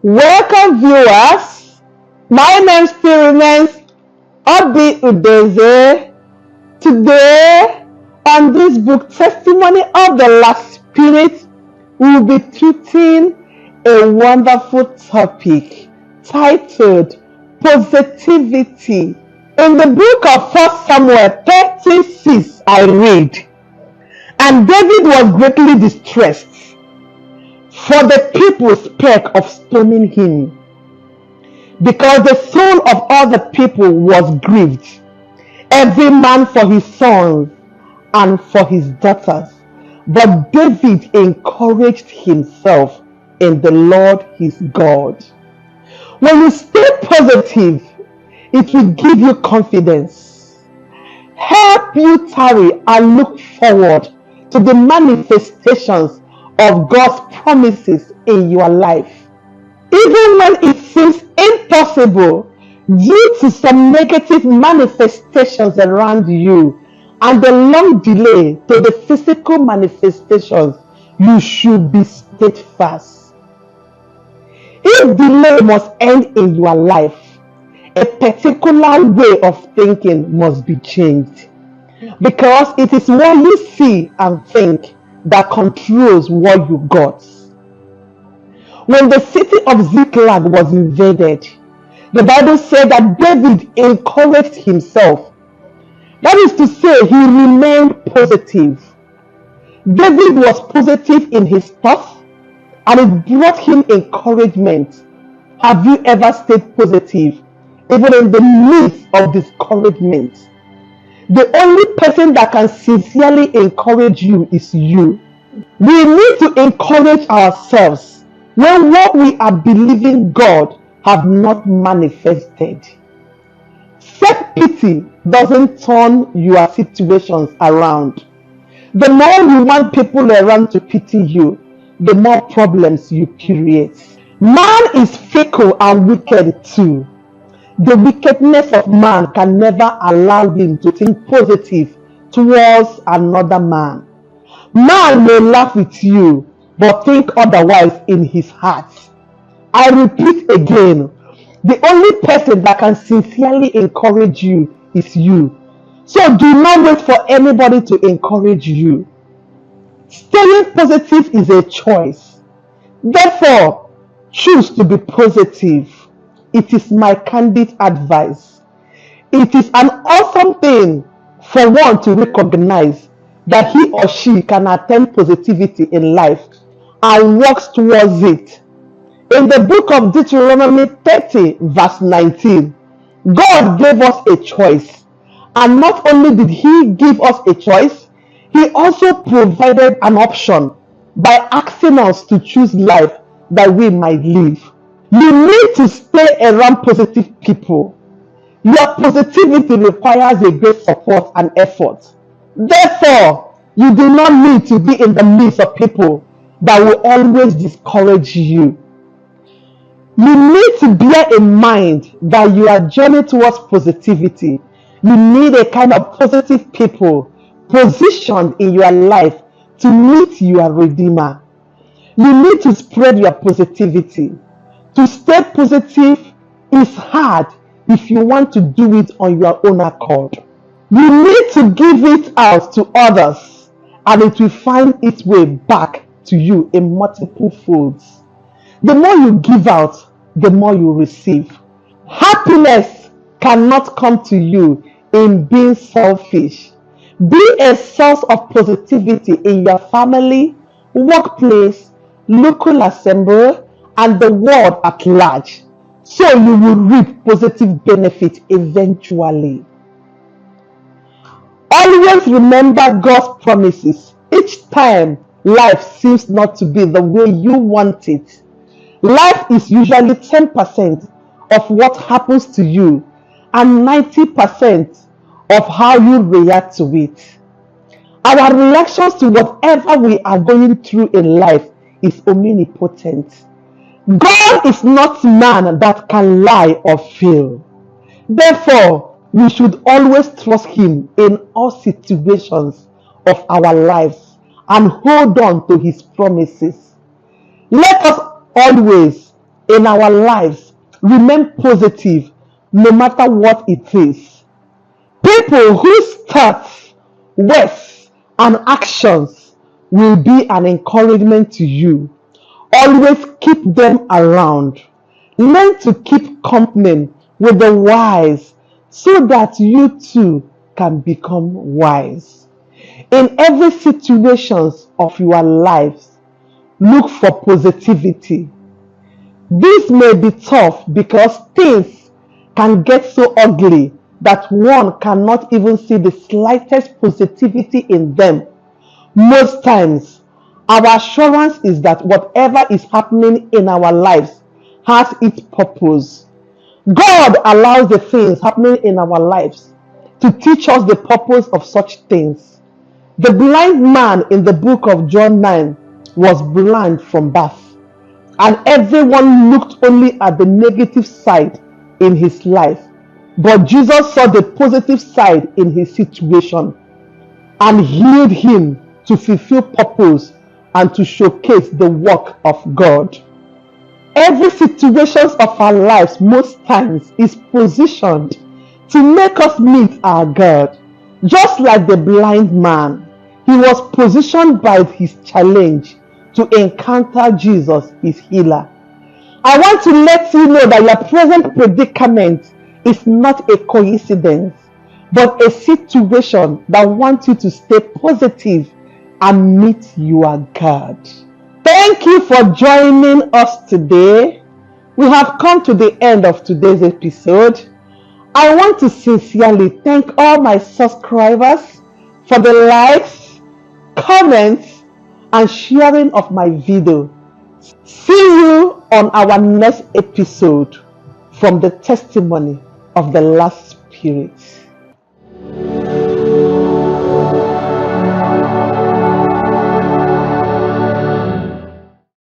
Welcome viewers, my name still remains Oby Udeze. Today on this book Testimony of the Last Spirit, we will be treating a wonderful topic titled Positivity. In the book of 1 Samuel 36 I read, "And David was greatly distressed, for the people spake of stoning him, because the soul of all the people was grieved, every man for his sons and for his daughters. But David encouraged himself in the Lord his God." When you stay positive, it will give you confidence, help you tarry and look forward to the manifestations of God's promises in your life. Even when it seems impossible due to some negative manifestations around you and the long delay to the physical manifestations, you should be steadfast. If delay must end in your life, a particular way of thinking must be changed, because it is what you see and think that controls what you got. When the city of Ziklag was invaded, the Bible said that David encouraged himself. That is to say, he remained positive. David was positive in his thoughts, and it brought him encouragement. Have you ever stayed positive, even in the midst of discouragement? The only person that can sincerely encourage you is you. We need to encourage ourselves when what we are believing God have not manifested. Self-pity doesn't turn your situations around. The more you want people around to pity you, the more problems you create. Man is fickle and wicked too. The wickedness of man can never allow him to think positive towards another man. Man may laugh with you, but think otherwise in his heart. I repeat again, the only person that can sincerely encourage you is you. So do not wait for anybody to encourage you. Staying positive is a choice. Therefore, choose to be positive. It is my candid advice. It is an awesome thing for one to recognize that he or she can attain positivity in life and works towards it. In the book of Deuteronomy 30 verse 19, God gave us a choice. And not only did he give us a choice, he also provided an option by asking us to choose life that we might live. You need to stay around positive people. Your positivity requires a great support and effort. Therefore, you do not need to be in the midst of people that will always discourage you. You need to bear in mind that you are journeying towards positivity. You need a kind of positive people positioned in your life to meet your Redeemer. You need to spread your positivity. To stay positive is hard if you want to do it on your own accord. You need to give it out to others, and it will find its way back to you in multiple folds. The more you give out, the more you receive. Happiness cannot come to you in being selfish. Be a source of positivity in your family, workplace, local assembly, and the world at large, so you will reap positive benefit eventually. Always remember God's promises. Each time life seems not to be the way you want it, life is usually 10% of what happens to you and 90% of how you react to it. Our reactions to whatever we are going through in life is omnipotent. God is not man that can lie or fail. Therefore, we should always trust him in all situations of our lives and hold on to his promises. Let us always in our lives remain positive no matter what it is. People whose thoughts, words, and actions will be an encouragement to you. Always keep them around. Learn to keep company with the wise so that you too can become wise. In every situation of your lives, look for positivity. This may be tough because things can get so ugly that one cannot even see the slightest positivity in them. Most times, our assurance is that whatever is happening in our lives has its purpose. God allows the things happening in our lives to teach us the purpose of such things. The blind man in the book of John 9 was blind from birth, and everyone looked only at the negative side in his life. But Jesus saw the positive side in his situation and healed him to fulfill purpose and to showcase the work of God. Every situation of our lives most times is positioned to make us meet our God. Just like the blind man, he was positioned by his challenge to encounter Jesus, his healer. I want to let you know that your present predicament is not a coincidence, but a situation that wants you to stay positive and meet your God. Thank you for joining us today. We have come to the end of today's episode. I want to sincerely thank all my subscribers for the likes, comments, and sharing of my video. See you on our next episode from the testimony of the last spirit.